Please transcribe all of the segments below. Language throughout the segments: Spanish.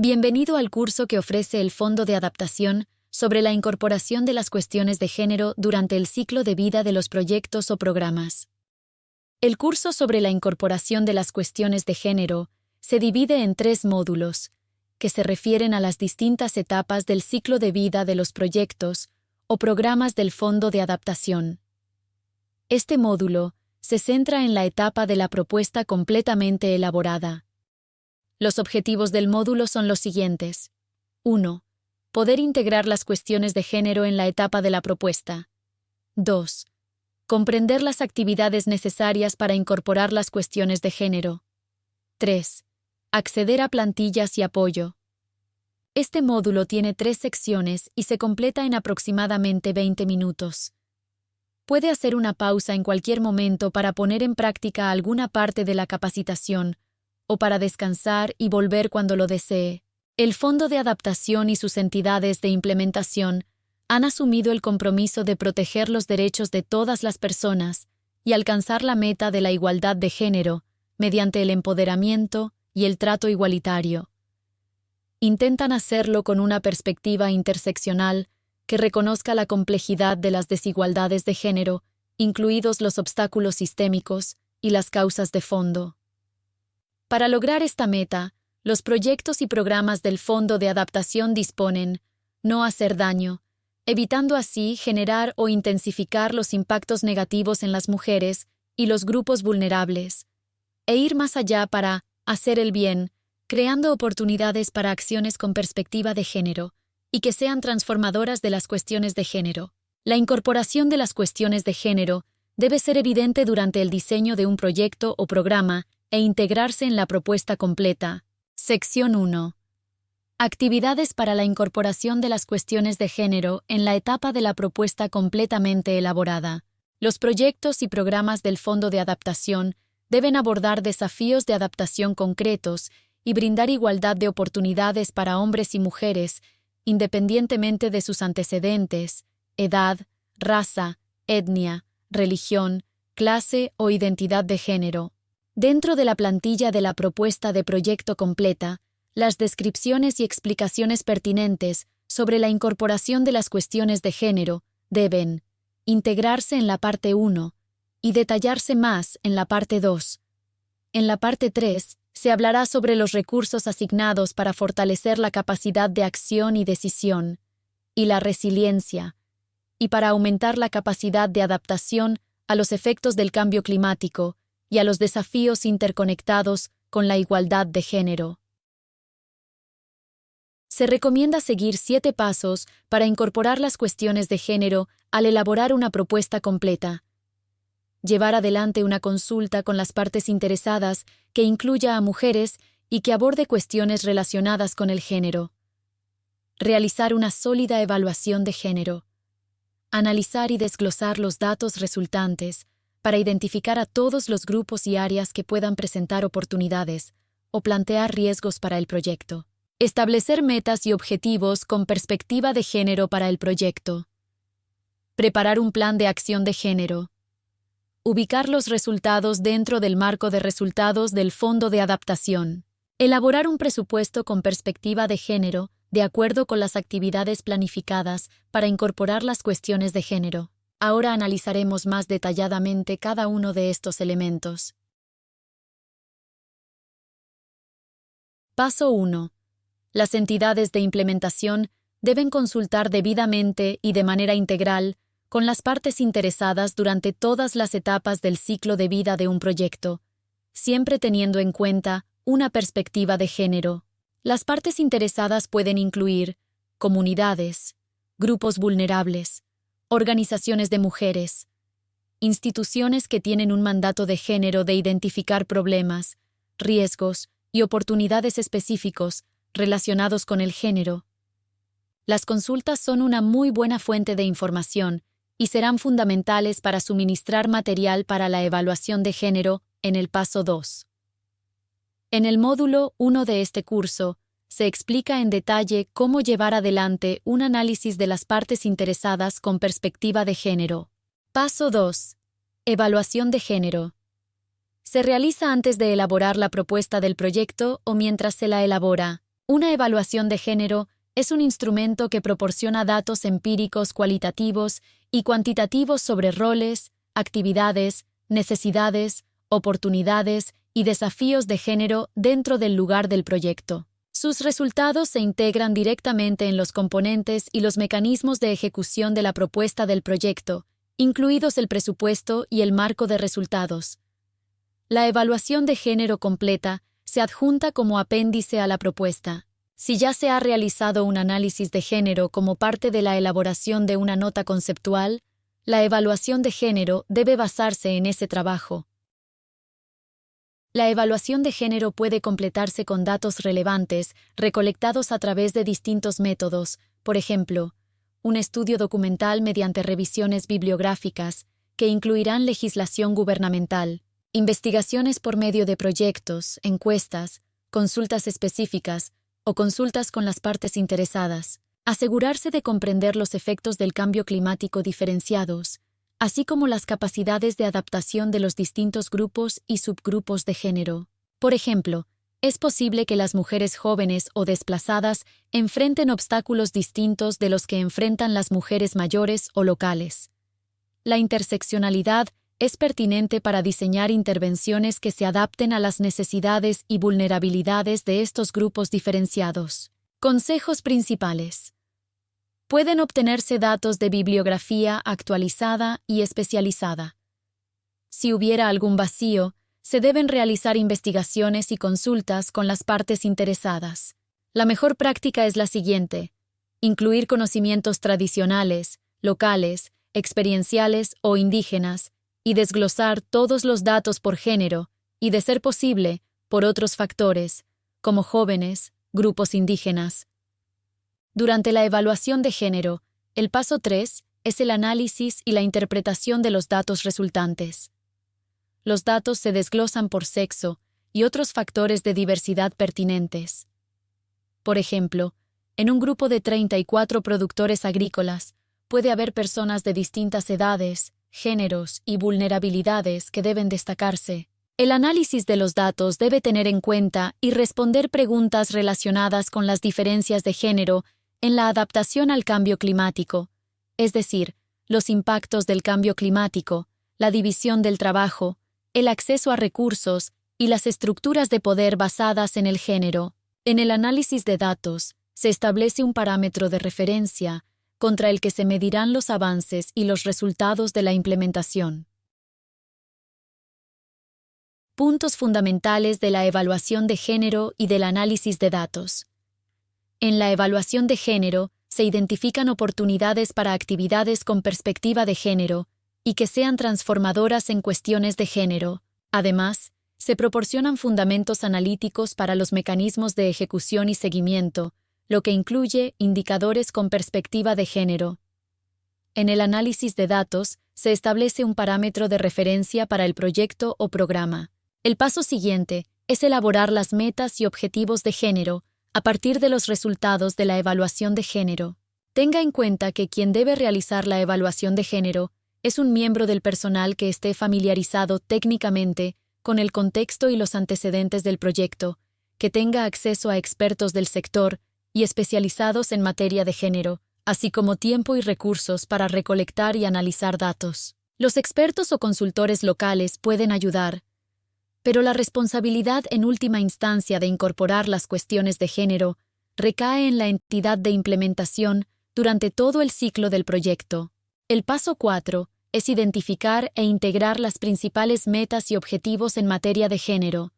Bienvenido al curso que ofrece el Fondo de Adaptación sobre la incorporación de las cuestiones de género durante el ciclo de vida de los proyectos o programas. El curso sobre la incorporación de las cuestiones de género se divide en 3 módulos, que se refieren a las distintas etapas del ciclo de vida de los proyectos o programas del Fondo de Adaptación. Este módulo se centra en la etapa de la propuesta completamente elaborada. Los objetivos del módulo son los siguientes. 1. Poder integrar las cuestiones de género en la etapa de la propuesta. 2. Comprender las actividades necesarias para incorporar las cuestiones de género. 3. Acceder a plantillas y apoyo. Este módulo tiene 3 secciones y se completa en aproximadamente 20 minutos. Puede hacer una pausa en cualquier momento para poner en práctica alguna parte de la capacitación o para descansar y volver cuando lo desee. El Fondo de Adaptación y sus entidades de implementación han asumido el compromiso de proteger los derechos de todas las personas y alcanzar la meta de la igualdad de género mediante el empoderamiento y el trato igualitario. Intentan hacerlo con una perspectiva interseccional que reconozca la complejidad de las desigualdades de género, incluidos los obstáculos sistémicos y las causas de fondo. Para lograr esta meta, los proyectos y programas del Fondo de Adaptación disponen no hacer daño, evitando así generar o intensificar los impactos negativos en las mujeres y los grupos vulnerables, e ir más allá para hacer el bien, creando oportunidades para acciones con perspectiva de género y que sean transformadoras de las cuestiones de género. La incorporación de las cuestiones de género debe ser evidente durante el diseño de un proyecto o programa e integrarse en la propuesta completa. Sección 1. Actividades para la incorporación de las cuestiones de género en la etapa de la propuesta completamente elaborada. Los proyectos y programas del Fondo de Adaptación deben abordar desafíos de adaptación concretos y brindar igualdad de oportunidades para hombres y mujeres, independientemente de sus antecedentes, edad, raza, etnia, religión, clase o identidad de género. Dentro de la plantilla de la propuesta de proyecto completa, las descripciones y explicaciones pertinentes sobre la incorporación de las cuestiones de género deben integrarse en la parte 1 y detallarse más en la parte 2. En la parte 3, se hablará sobre los recursos asignados para fortalecer la capacidad de acción y decisión, y la resiliencia, y para aumentar la capacidad de adaptación a los efectos del cambio climático y a los desafíos interconectados con la igualdad de género. Se recomienda seguir 7 pasos para incorporar las cuestiones de género al elaborar una propuesta completa. Llevar adelante una consulta con las partes interesadas que incluya a mujeres y que aborde cuestiones relacionadas con el género. Realizar una sólida evaluación de género. Analizar y desglosar los datos resultantes para identificar a todos los grupos y áreas que puedan presentar oportunidades o plantear riesgos para el proyecto. Establecer metas y objetivos con perspectiva de género para el proyecto. Preparar un plan de acción de género. Ubicar los resultados dentro del marco de resultados del Fondo de Adaptación. Elaborar un presupuesto con perspectiva de género de acuerdo con las actividades planificadas para incorporar las cuestiones de género. Ahora analizaremos más detalladamente cada uno de estos elementos. Paso 1. Las entidades de implementación deben consultar debidamente y de manera integral con las partes interesadas durante todas las etapas del ciclo de vida de un proyecto, siempre teniendo en cuenta una perspectiva de género. Las partes interesadas pueden incluir comunidades, grupos vulnerables, organizaciones de mujeres, instituciones que tienen un mandato de género de identificar problemas, riesgos y oportunidades específicos relacionados con el género. Las consultas son una muy buena fuente de información y serán fundamentales para suministrar material para la evaluación de género en el paso 2. En el módulo 1 de este curso, se explica en detalle cómo llevar adelante un análisis de las partes interesadas con perspectiva de género. Paso 2. Evaluación de género. Se realiza antes de elaborar la propuesta del proyecto o mientras se la elabora. Una evaluación de género es un instrumento que proporciona datos empíricos cualitativos y cuantitativos sobre roles, actividades, necesidades, oportunidades y desafíos de género dentro del lugar del proyecto. Sus resultados se integran directamente en los componentes y los mecanismos de ejecución de la propuesta del proyecto, incluidos el presupuesto y el marco de resultados. La evaluación de género completa se adjunta como apéndice a la propuesta. Si ya se ha realizado un análisis de género como parte de la elaboración de una nota conceptual, la evaluación de género debe basarse en ese trabajo. La evaluación de género puede completarse con datos relevantes recolectados a través de distintos métodos, por ejemplo, un estudio documental mediante revisiones bibliográficas que incluirán legislación gubernamental, investigaciones por medio de proyectos, encuestas, consultas específicas o consultas con las partes interesadas, asegurarse de comprender los efectos del cambio climático diferenciados, así como las capacidades de adaptación de los distintos grupos y subgrupos de género. Por ejemplo, es posible que las mujeres jóvenes o desplazadas enfrenten obstáculos distintos de los que enfrentan las mujeres mayores o locales. La interseccionalidad es pertinente para diseñar intervenciones que se adapten a las necesidades y vulnerabilidades de estos grupos diferenciados. Consejos principales. Pueden obtenerse datos de bibliografía actualizada y especializada. Si hubiera algún vacío, se deben realizar investigaciones y consultas con las partes interesadas. La mejor práctica es la siguiente: incluir conocimientos tradicionales, locales, experienciales o indígenas, y desglosar todos los datos por género y, de ser posible, por otros factores, como jóvenes, grupos indígenas. Durante la evaluación de género, el paso 3 es el análisis y la interpretación de los datos resultantes. Los datos se desglosan por sexo y otros factores de diversidad pertinentes. Por ejemplo, en un grupo de 34 productores agrícolas, puede haber personas de distintas edades, géneros y vulnerabilidades que deben destacarse. El análisis de los datos debe tener en cuenta y responder preguntas relacionadas con las diferencias de género en la adaptación al cambio climático, es decir, los impactos del cambio climático, la división del trabajo, el acceso a recursos y las estructuras de poder basadas en el género. En el análisis de datos, se establece un parámetro de referencia contra el que se medirán los avances y los resultados de la implementación. Puntos fundamentales de la evaluación de género y del análisis de datos. En la evaluación de género, se identifican oportunidades para actividades con perspectiva de género y que sean transformadoras en cuestiones de género. Además, se proporcionan fundamentos analíticos para los mecanismos de ejecución y seguimiento, lo que incluye indicadores con perspectiva de género. En el análisis de datos, se establece un parámetro de referencia para el proyecto o programa. El paso siguiente es elaborar las metas y objetivos de género a partir de los resultados de la evaluación de género. Tenga en cuenta que quien debe realizar la evaluación de género es un miembro del personal que esté familiarizado técnicamente con el contexto y los antecedentes del proyecto, que tenga acceso a expertos del sector y especializados en materia de género, así como tiempo y recursos para recolectar y analizar datos. Los expertos o consultores locales pueden ayudar, pero la responsabilidad en última instancia de incorporar las cuestiones de género recae en la entidad de implementación durante todo el ciclo del proyecto. El paso 4 es identificar e integrar las principales metas y objetivos en materia de género.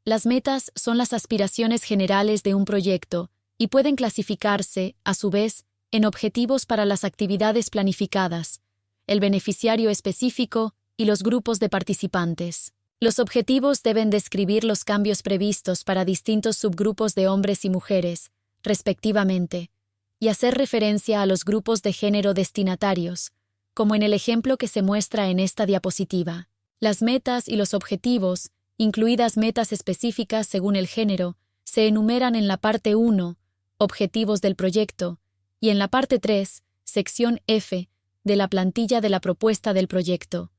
Las metas son las aspiraciones generales de un proyecto y pueden clasificarse, a su vez, en objetivos para las actividades planificadas, el beneficiario específico y los grupos de participantes. Los objetivos deben describir los cambios previstos para distintos subgrupos de hombres y mujeres, respectivamente, y hacer referencia a los grupos de género destinatarios, como en el ejemplo que se muestra en esta diapositiva. Las metas y los objetivos, incluidas metas específicas según el género, se enumeran en la parte 1, Objetivos del proyecto, y en la parte 3, sección F, de la plantilla de la propuesta del proyecto.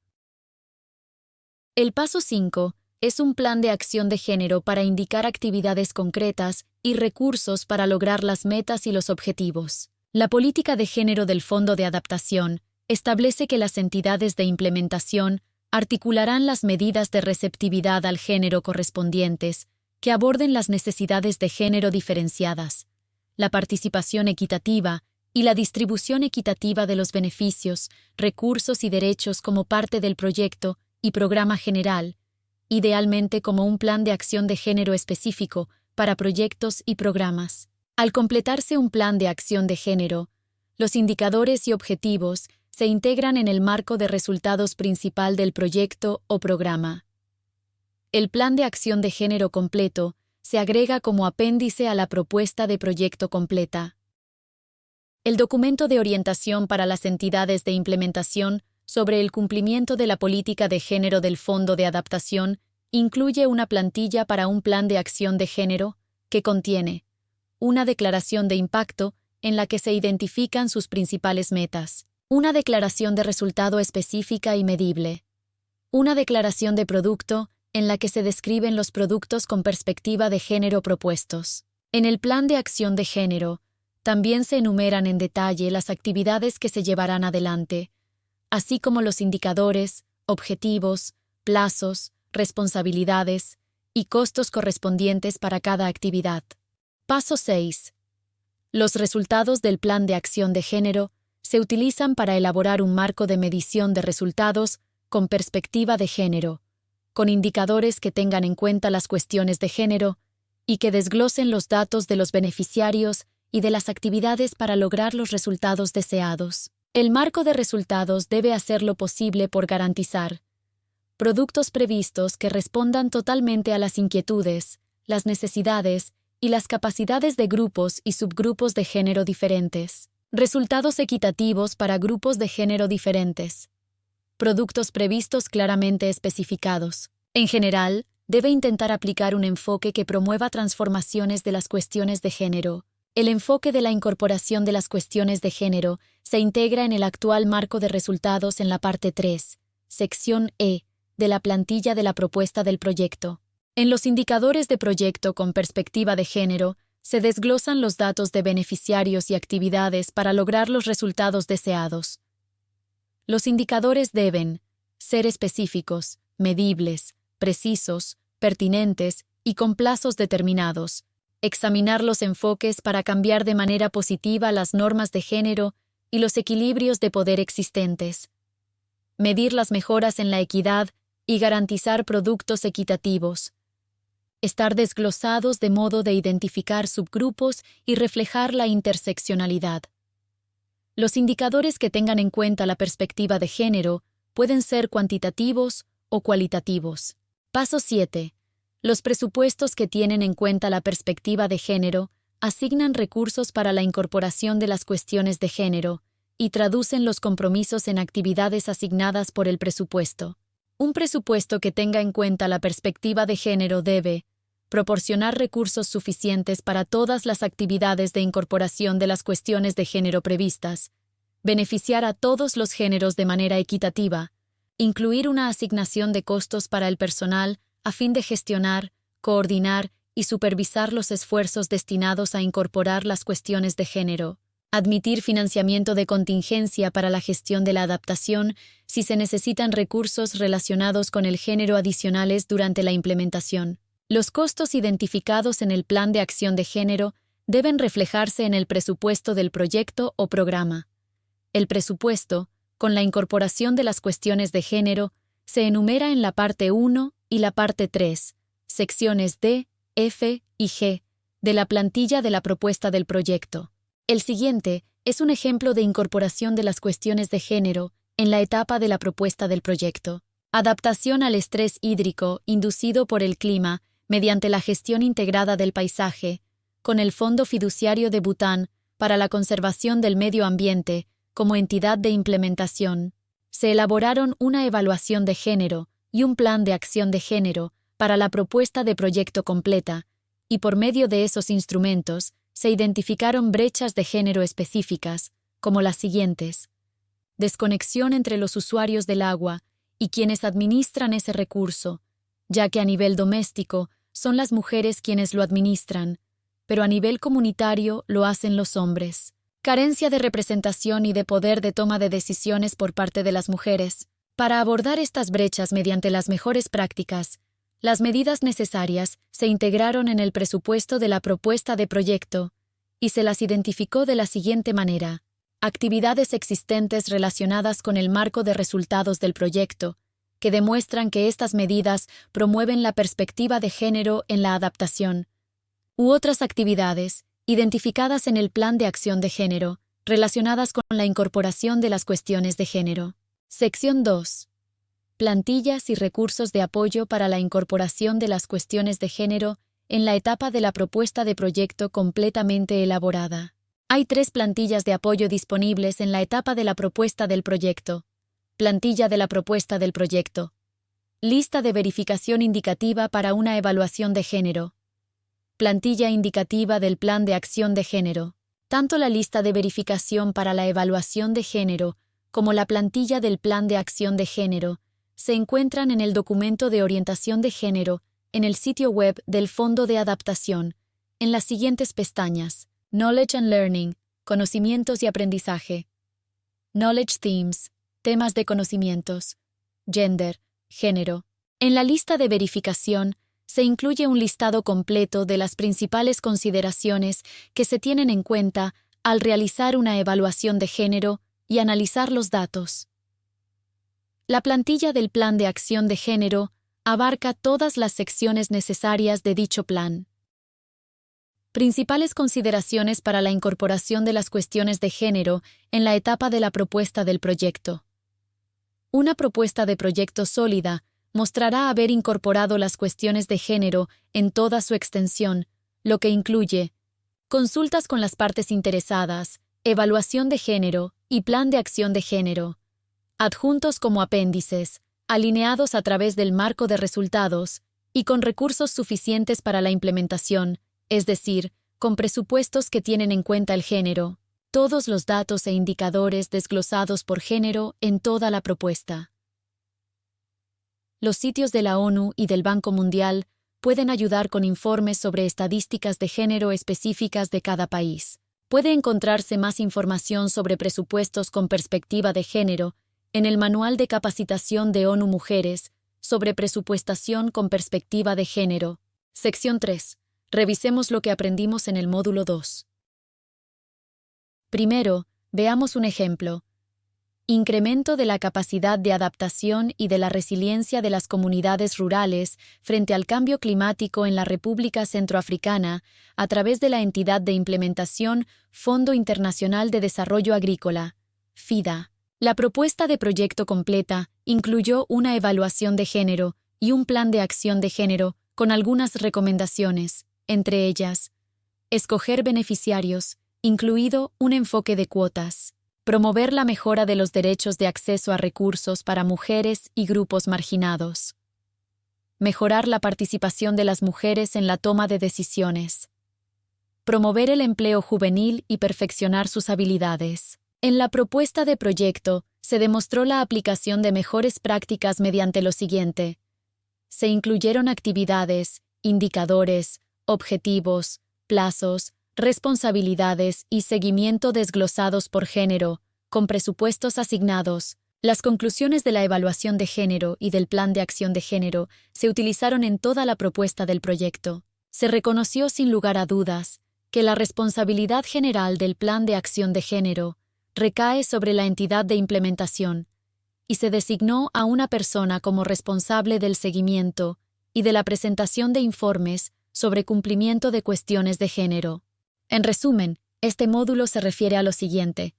El paso 5 es un plan de acción de género para indicar actividades concretas y recursos para lograr las metas y los objetivos. La política de género del Fondo de Adaptación establece que las entidades de implementación articularán las medidas de receptividad al género correspondientes que aborden las necesidades de género diferenciadas, la participación equitativa y la distribución equitativa de los beneficios, recursos y derechos como parte del proyecto y programa general, idealmente como un plan de acción de género específico para proyectos y programas. Al completarse un plan de acción de género, los indicadores y objetivos se integran en el marco de resultados principal del proyecto o programa. El plan de acción de género completo se agrega como apéndice a la propuesta de proyecto completa. El documento de orientación para las entidades de implementación sobre el cumplimiento de la política de género del Fondo de Adaptación incluye una plantilla para un plan de acción de género que contiene una declaración de impacto en la que se identifican sus principales metas, una declaración de resultado específica y medible, una declaración de producto en la que se describen los productos con perspectiva de género propuestos. En el plan de acción de género, también se enumeran en detalle las actividades que se llevarán adelante, así como los indicadores, objetivos, plazos, responsabilidades y costos correspondientes para cada actividad. Paso 6. Los resultados del plan de acción de género se utilizan para elaborar un marco de medición de resultados con perspectiva de género, con indicadores que tengan en cuenta las cuestiones de género y que desglosen los datos de los beneficiarios y de las actividades para lograr los resultados deseados. El marco de resultados debe hacer lo posible por garantizar productos previstos que respondan totalmente a las inquietudes, las necesidades y las capacidades de grupos y subgrupos de género diferentes. Resultados equitativos para grupos de género diferentes. Productos previstos claramente especificados. En general, debe intentar aplicar un enfoque que promueva transformaciones de las cuestiones de género. El enfoque de la incorporación de las cuestiones de género se integra en el actual marco de resultados en la parte 3, sección E, de la plantilla de la propuesta del proyecto. En los indicadores de proyecto con perspectiva de género, se desglosan los datos de beneficiarios y actividades para lograr los resultados deseados. Los indicadores deben ser específicos, medibles, precisos, pertinentes y con plazos determinados. Examinar los enfoques para cambiar de manera positiva las normas de género y los equilibrios de poder existentes. Medir las mejoras en la equidad y garantizar productos equitativos. Estar desglosados de modo de identificar subgrupos y reflejar la interseccionalidad. Los indicadores que tengan en cuenta la perspectiva de género pueden ser cuantitativos o cualitativos. Paso 7. Los presupuestos que tienen en cuenta la perspectiva de género asignan recursos para la incorporación de las cuestiones de género y traducen los compromisos en actividades asignadas por el presupuesto. Un presupuesto que tenga en cuenta la perspectiva de género debe proporcionar recursos suficientes para todas las actividades de incorporación de las cuestiones de género previstas, beneficiar a todos los géneros de manera equitativa, incluir una asignación de costos para el personal a fin de gestionar, coordinar y supervisar los esfuerzos destinados a incorporar las cuestiones de género, admitir financiamiento de contingencia para la gestión de la adaptación si se necesitan recursos relacionados con el género adicionales durante la implementación. Los costos identificados en el plan de acción de género deben reflejarse en el presupuesto del proyecto o programa. El presupuesto, con la incorporación de las cuestiones de género, se enumera en la parte 1 y la parte 3, secciones D, F y G, de la plantilla de la propuesta del proyecto. El siguiente es un ejemplo de incorporación de las cuestiones de género en la etapa de la propuesta del proyecto. Adaptación al estrés hídrico inducido por el clima mediante la gestión integrada del paisaje, con el Fondo Fiduciario de Bután para la Conservación del Medio Ambiente como entidad de implementación. Se elaboraron una evaluación de género y un plan de acción de género para la propuesta de proyecto completa, y por medio de esos instrumentos se identificaron brechas de género específicas, como las siguientes: desconexión entre los usuarios del agua y quienes administran ese recurso, ya que a nivel doméstico son las mujeres quienes lo administran, pero a nivel comunitario lo hacen los hombres. Carencia de representación y de poder de toma de decisiones por parte de las mujeres. Para abordar estas brechas mediante las mejores prácticas, las medidas necesarias se integraron en el presupuesto de la propuesta de proyecto y se las identificó de la siguiente manera: actividades existentes relacionadas con el marco de resultados del proyecto, que demuestran que estas medidas promueven la perspectiva de género en la adaptación, u otras actividades identificadas en el Plan de Acción de Género, relacionadas con la incorporación de las cuestiones de género. Sección 2. Plantillas y recursos de apoyo para la incorporación de las cuestiones de género en la etapa de la propuesta de proyecto completamente elaborada. Hay 3 plantillas de apoyo disponibles en la etapa de la propuesta del proyecto. Plantilla de la propuesta del proyecto. Lista de verificación indicativa para una evaluación de género. Plantilla indicativa del Plan de Acción de Género. Tanto la lista de verificación para la evaluación de género como la plantilla del Plan de Acción de Género se encuentran en el documento de orientación de género en el sitio web del Fondo de Adaptación, en las siguientes pestañas: Knowledge and Learning, Conocimientos y Aprendizaje. Knowledge Themes, Temas de conocimientos. Gender, Género. En la lista de verificación se incluye un listado completo de las principales consideraciones que se tienen en cuenta al realizar una evaluación de género y analizar los datos. La plantilla del Plan de Acción de Género abarca todas las secciones necesarias de dicho plan. Principales consideraciones para la incorporación de las cuestiones de género en la etapa de la propuesta del proyecto. Una propuesta de proyecto sólida mostrará haber incorporado las cuestiones de género en toda su extensión, lo que incluye consultas con las partes interesadas, evaluación de género y plan de acción de género, adjuntos como apéndices, alineados a través del marco de resultados y con recursos suficientes para la implementación, es decir, con presupuestos que tienen en cuenta el género, todos los datos e indicadores desglosados por género en toda la propuesta. Los sitios de la ONU y del Banco Mundial pueden ayudar con informes sobre estadísticas de género específicas de cada país. Puede encontrarse más información sobre presupuestos con perspectiva de género en el Manual de Capacitación de ONU Mujeres sobre presupuestación con perspectiva de género. Sección 3. Revisemos lo que aprendimos en el módulo 2. Primero, veamos un ejemplo. Incremento de la capacidad de adaptación y de la resiliencia de las comunidades rurales frente al cambio climático en la República Centroafricana a través de la entidad de implementación Fondo Internacional de Desarrollo Agrícola, FIDA. La propuesta de proyecto completa incluyó una evaluación de género y un plan de acción de género con algunas recomendaciones, entre ellas: escoger beneficiarios, incluido un enfoque de cuotas. Promover la mejora de los derechos de acceso a recursos para mujeres y grupos marginados. Mejorar la participación de las mujeres en la toma de decisiones. Promover el empleo juvenil y perfeccionar sus habilidades. En la propuesta de proyecto se demostró la aplicación de mejores prácticas mediante lo siguiente. Se incluyeron actividades, indicadores, objetivos, plazos, responsabilidades y seguimiento desglosados por género, con presupuestos asignados. Las conclusiones de la evaluación de género y del plan de acción de género se utilizaron en toda la propuesta del proyecto. Se reconoció sin lugar a dudas que la responsabilidad general del plan de acción de género recae sobre la entidad de implementación y se designó a una persona como responsable del seguimiento y de la presentación de informes sobre cumplimiento de cuestiones de género. En resumen, este módulo se refiere a lo siguiente.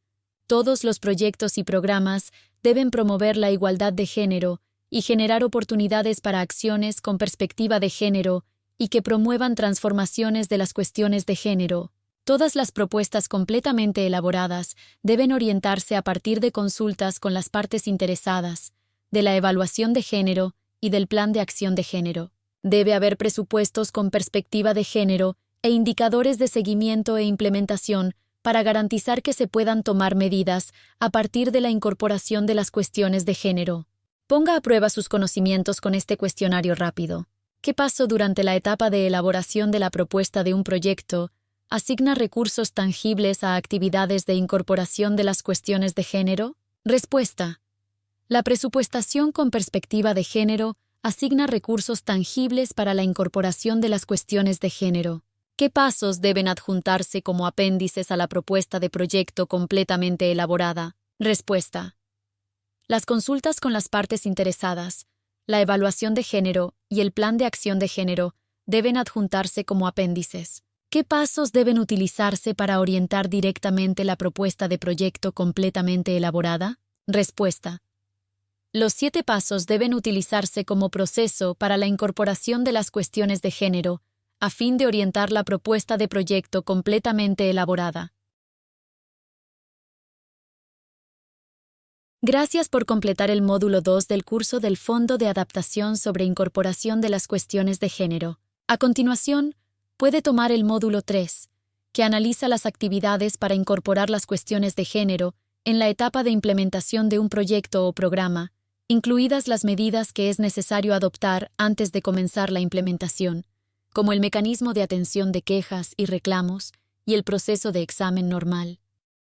Todos los proyectos y programas deben promover la igualdad de género y generar oportunidades para acciones con perspectiva de género y que promuevan transformaciones de las cuestiones de género. Todas las propuestas completamente elaboradas deben orientarse a partir de consultas con las partes interesadas, de la evaluación de género y del plan de acción de género. Debe haber presupuestos con perspectiva de género e indicadores de seguimiento e implementación para garantizar que se puedan tomar medidas a partir de la incorporación de las cuestiones de género. Ponga a prueba sus conocimientos con este cuestionario rápido. ¿Qué pasó durante la etapa de elaboración de la propuesta de un proyecto? ¿Asigna recursos tangibles a actividades de incorporación de las cuestiones de género? Respuesta. La presupuestación con perspectiva de género asigna recursos tangibles para la incorporación de las cuestiones de género. ¿Qué pasos deben adjuntarse como apéndices a la propuesta de proyecto completamente elaborada? Respuesta. Las consultas con las partes interesadas, la evaluación de género y el plan de acción de género deben adjuntarse como apéndices. ¿Qué pasos deben utilizarse para orientar directamente la propuesta de proyecto completamente elaborada? Respuesta. Los 7 pasos deben utilizarse como proceso para la incorporación de las cuestiones de género, a fin de orientar la propuesta de proyecto completamente elaborada. Gracias por completar el módulo 2 del curso del Fondo de Adaptación sobre Incorporación de las Cuestiones de Género. A continuación, puede tomar el módulo 3, que analiza las actividades para incorporar las cuestiones de género en la etapa de implementación de un proyecto o programa, incluidas las medidas que es necesario adoptar antes de comenzar la implementación, como el mecanismo de atención de quejas y reclamos y el proceso de examen normal.